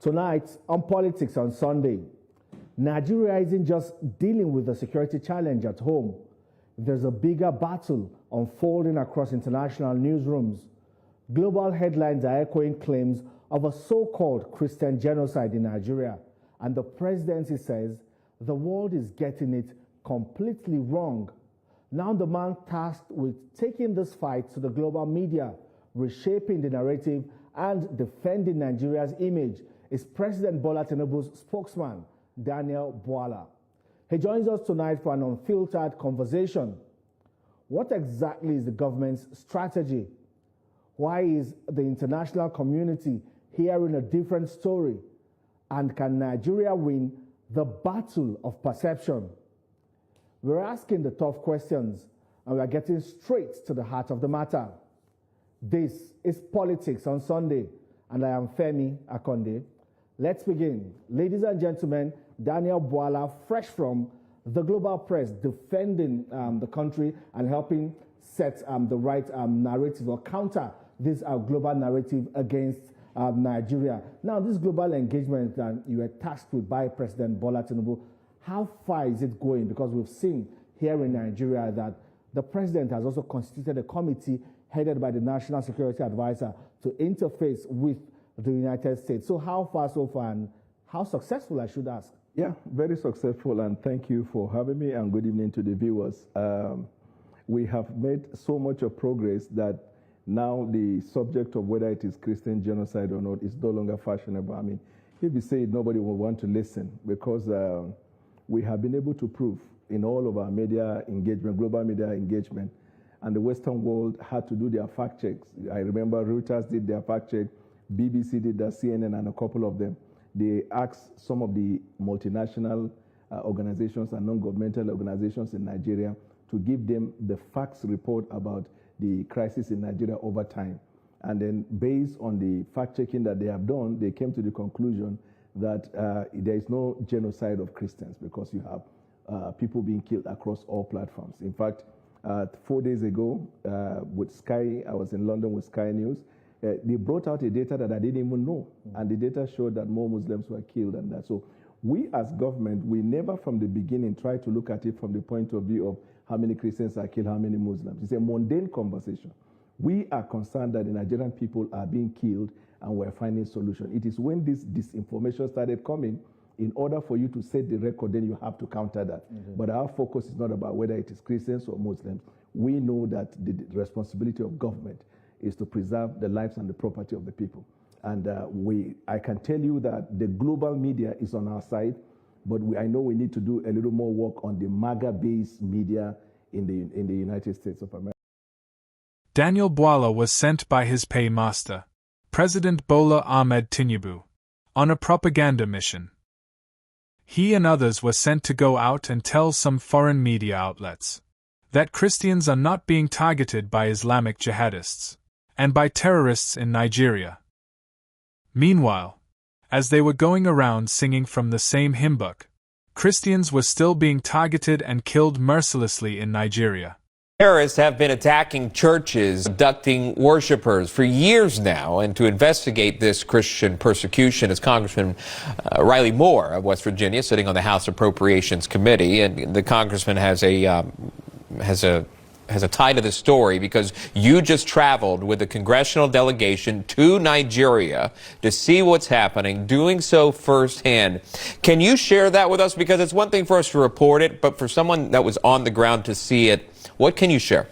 Tonight, on Politics on Sunday, Nigeria isn't just dealing with the security challenge at home. There's a bigger battle unfolding across international newsrooms. Global headlines are echoing claims of a so-called Christian genocide in Nigeria, and the presidency says the world is getting it completely wrong. Now the man tasked with taking this fight to the global media, reshaping the narrative and defending Nigeria's image is President Bola Tinubu's spokesman, Daniel Bwala. He joins us tonight for an unfiltered conversation. What exactly is the government's strategy? Why is the international community hearing a different story? And can Nigeria win the battle of perception? We're asking the tough questions, and we're getting straight to the heart of the matter. This is Politics on Sunday, and I am Femi Akonde. Let's begin. Ladies and gentlemen, Daniel Bwala, fresh from the global press, defending the country and helping set the right narrative or counter this global narrative against Nigeria. Now, this global engagement that you were tasked with by President Bola Tinubu, how far is it going? Because we've seen here in Nigeria that the president has also constituted a committee headed by the National Security Advisor to interface with the United States. So how far so far, and how successful, I should ask? Yeah, very successful, and thank you for having me, and good evening to the viewers. We have made so much of progress that now the subject of whether it is Christian genocide or not is no longer fashionable. I mean, if you say it, nobody will want to listen, because we have been able to prove in all of our media engagement, global media engagement, and the Western world had to do their fact checks. I remember Reuters did their fact check, BBC did that, CNN, and a couple of them. They asked some of the multinational organizations and non-governmental organizations in Nigeria to give them the facts report about the crisis in Nigeria over time. And then based on the fact-checking that they have done, they came to the conclusion that there is no genocide of Christians, because you have people being killed across all platforms. In fact, 4 days ago with Sky, I was in London with Sky News, they brought out a data that I didn't even know. And the data showed that more Muslims were killed and that. So we as government, we never from the beginning try to look at it from the point of view of how many Christians are killed, how many Muslims. It's a mundane conversation. We are concerned that the Nigerian people are being killed and we're finding solutions. It is when this disinformation started coming, in order for you to set the record, then you have to counter that. But our focus is not about whether it is Christians or Muslims. We know that the responsibility of government is to preserve the lives and the property of the people. And I can tell you that the global media is on our side, but I know we need to do a little more work on the MAGA-based media in the United States of America. Daniel Bwala was sent by his paymaster, President Bola Ahmed Tinubu, on a propaganda mission. He and others were sent to go out and tell some foreign media outlets that Christians are not being targeted by Islamic jihadists and by terrorists in Nigeria. Meanwhile, as they were going around singing from the same hymn book, Christians were still being targeted and killed mercilessly in Nigeria. Terrorists have been attacking churches, abducting worshipers for years now, and to investigate this Christian persecution is Congressman Riley Moore of West Virginia, sitting on the House Appropriations Committee, and the congressman has a tie to this story because you just traveled with a congressional delegation to Nigeria to see what's happening, doing so firsthand. Can you share that with us? Because it's one thing for us to report it, but for someone that was on the ground to see it, what can you share?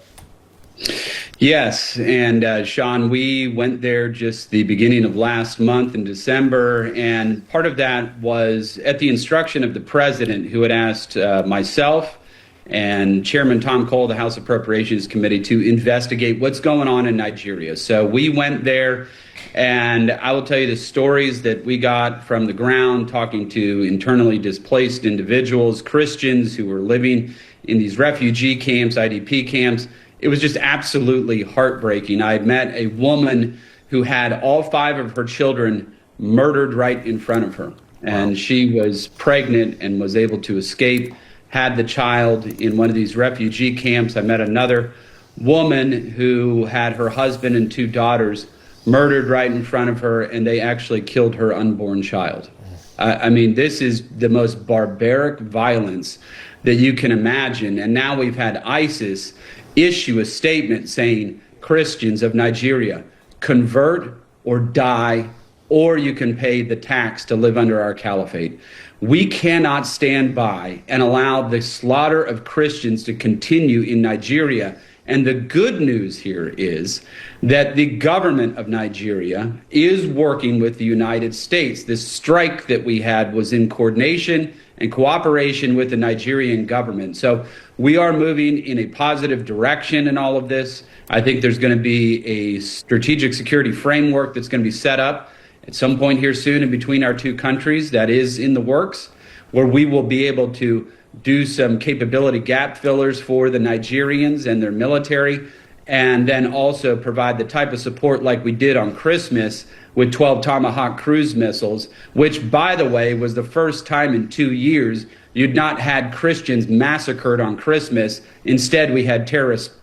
Yes, and Sean, we went there just the beginning of last month in December, and part of that was at the instruction of the president, who had asked myself and Chairman Tom Cole, the House Appropriations Committee, to investigate what's going on in Nigeria. So we went there, and I will tell you the stories that we got from the ground, talking to internally displaced individuals, Christians who were living in these refugee camps, IDP camps. It was just absolutely heartbreaking. I had met a woman who had all 5 of her children murdered right in front of her. And she was pregnant and was able to escape, had the child in one of these refugee camps. I met another woman who had her husband and 2 daughters murdered right in front of her, and they actually killed her unborn child. I mean, this is the most barbaric violence that you can imagine. And now we've had ISIS issue a statement saying, Christians of Nigeria, convert or die, or you can pay the tax to live under our caliphate. We cannot stand by and allow the slaughter of Christians to continue in Nigeria. And the good news here is that the government of Nigeria is working with the United States. This strike that we had was in coordination and cooperation with the Nigerian government. So we are moving in a positive direction in all of this. I think there's going to be a strategic security framework that's going to be set up at some point here soon in between our two countries that is in the works, where we will be able to do some capability gap fillers for the Nigerians and their military, and then also provide the type of support like we did on Christmas with 12 Tomahawk cruise missiles, which, by the way, was the first time in 2 years you'd not had Christians massacred on Christmas. Instead, we had terrorists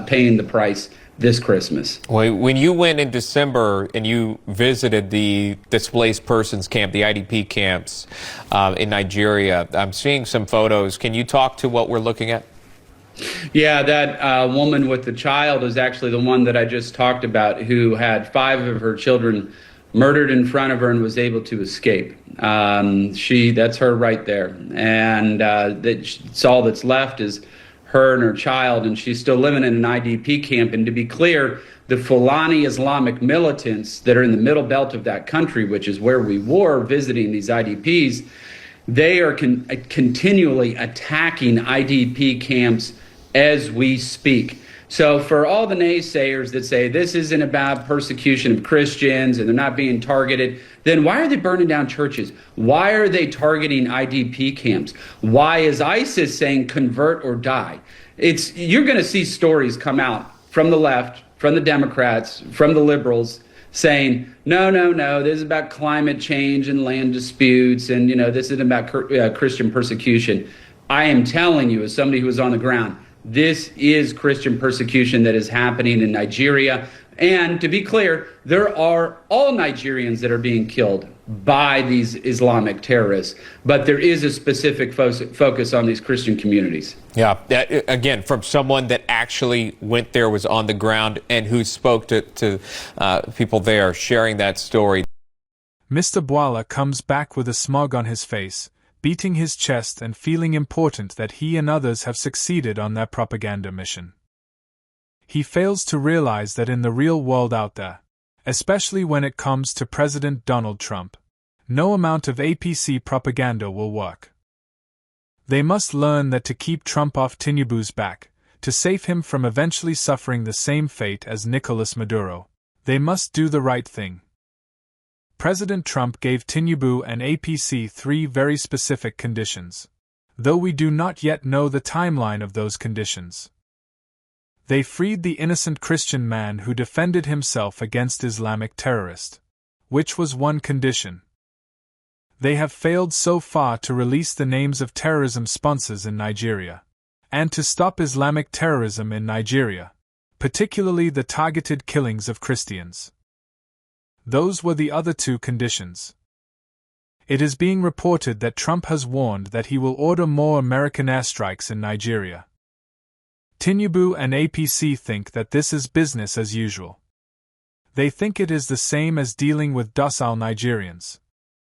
paying the price this Christmas. Well, when you went in December and you visited the displaced persons camp, the IDP camps in Nigeria, I'm seeing some photos. Can you talk to what we're looking at? Yeah, that woman with the child is actually the one that I just talked about, who had 5 of her children murdered in front of her and was able to escape. That's her right there. And that's all that's left is her and her child, and she's still living in an IDP camp. And to be clear, the Fulani Islamic militants that are in the middle belt of that country, which is where we were visiting these IDPs, they are continually attacking IDP camps as we speak. So for all the naysayers that say this isn't about persecution of Christians and they're not being targeted, then why are they burning down churches? Why are they targeting IDP camps? Why is ISIS saying convert or die? You're going to see stories come out from the left, from the Democrats, from the liberals, saying, no, this is about climate change and land disputes, and this isn't about Christian persecution. I am telling you, as somebody who was on the ground, this is Christian persecution that is happening in Nigeria. And to be clear, there are all Nigerians that are being killed by these Islamic terrorists, but there is a specific focus on these Christian communities. Yeah, again, from someone that actually went there, was on the ground, and who spoke to people there, sharing that story. Mr. Bwala comes back with a smug on his face, beating his chest and feeling important that he and others have succeeded on their propaganda mission. He fails to realize that in the real world out there, especially when it comes to President Donald Trump, no amount of APC propaganda will work. They must learn that to keep Trump off Tinubu's back, to save him from eventually suffering the same fate as Nicolas Maduro, they must do the right thing. President Trump gave Tinubu and APC 3 very specific conditions, though we do not yet know the timeline of those conditions. They freed the innocent Christian man who defended himself against Islamic terrorists, which was one condition. They have failed so far to release the names of terrorism sponsors in Nigeria, and to stop Islamic terrorism in Nigeria, particularly the targeted killings of Christians. Those were the other 2 conditions. It is being reported that Trump has warned that he will order more American airstrikes in Nigeria. Tinubu and APC think that this is business as usual. They think it is the same as dealing with docile Nigerians.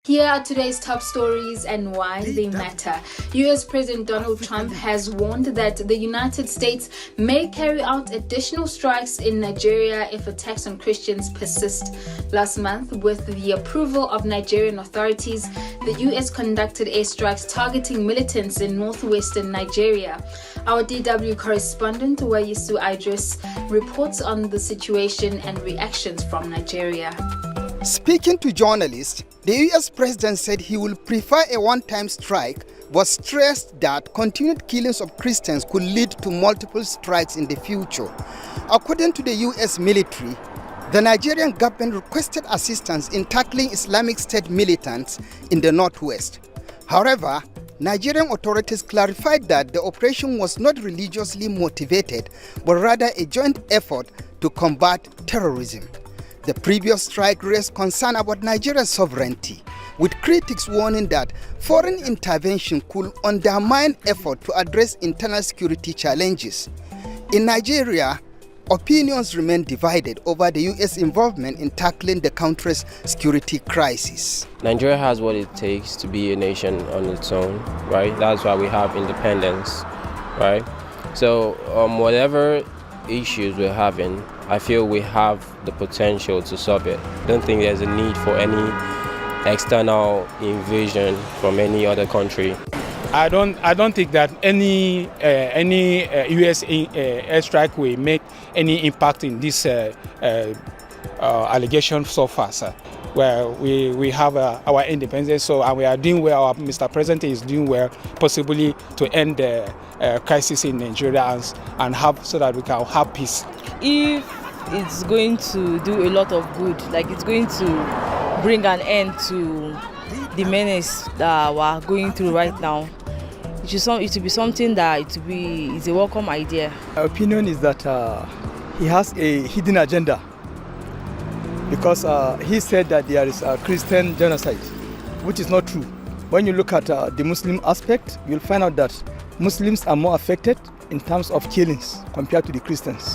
Here are today's top stories and why they matter. US President Donald Trump has warned that the United States may carry out additional strikes in Nigeria if attacks on Christians persist. Last month, with the approval of Nigerian authorities, the US conducted airstrikes targeting militants in northwestern Nigeria. Our DW correspondent, Wayisu Idris, reports on the situation and reactions from Nigeria. Speaking to journalists, the US president said he will prefer a one-time strike, but stressed that continued killings of Christians could lead to multiple strikes in the future. According to the US military, the Nigerian government requested assistance in tackling Islamic State militants in the northwest. However, Nigerian authorities clarified that the operation was not religiously motivated, but rather a joint effort to combat terrorism. The previous strike raised concern about Nigeria's sovereignty, with critics warning that foreign intervention could undermine effort to address internal security challenges. In Nigeria, opinions remain divided over the U.S. involvement in tackling the country's security crisis. Nigeria has what it takes to be a nation on its own, right? That's why we have independence, right? So whatever issues we're having, I feel we have the potential to solve it. I don't think there's a need for any external invasion from any other country. I don't think that any U.S. airstrike will make any impact in this allegation so far, sir. Well, we have our independence, so and we are doing well. Our Mr. President is doing well, possibly to end the crisis in Nigeria and have so that we can have peace. If it's going to do a lot of good, like it's going to bring an end to the menace that we're going through right now, it should be something that is a welcome idea. My opinion is that he has a hidden agenda, because he said that there is a Christian genocide, which is not true. When you look at the Muslim aspect, you'll find out that Muslims are more affected in terms of killings compared to the Christians.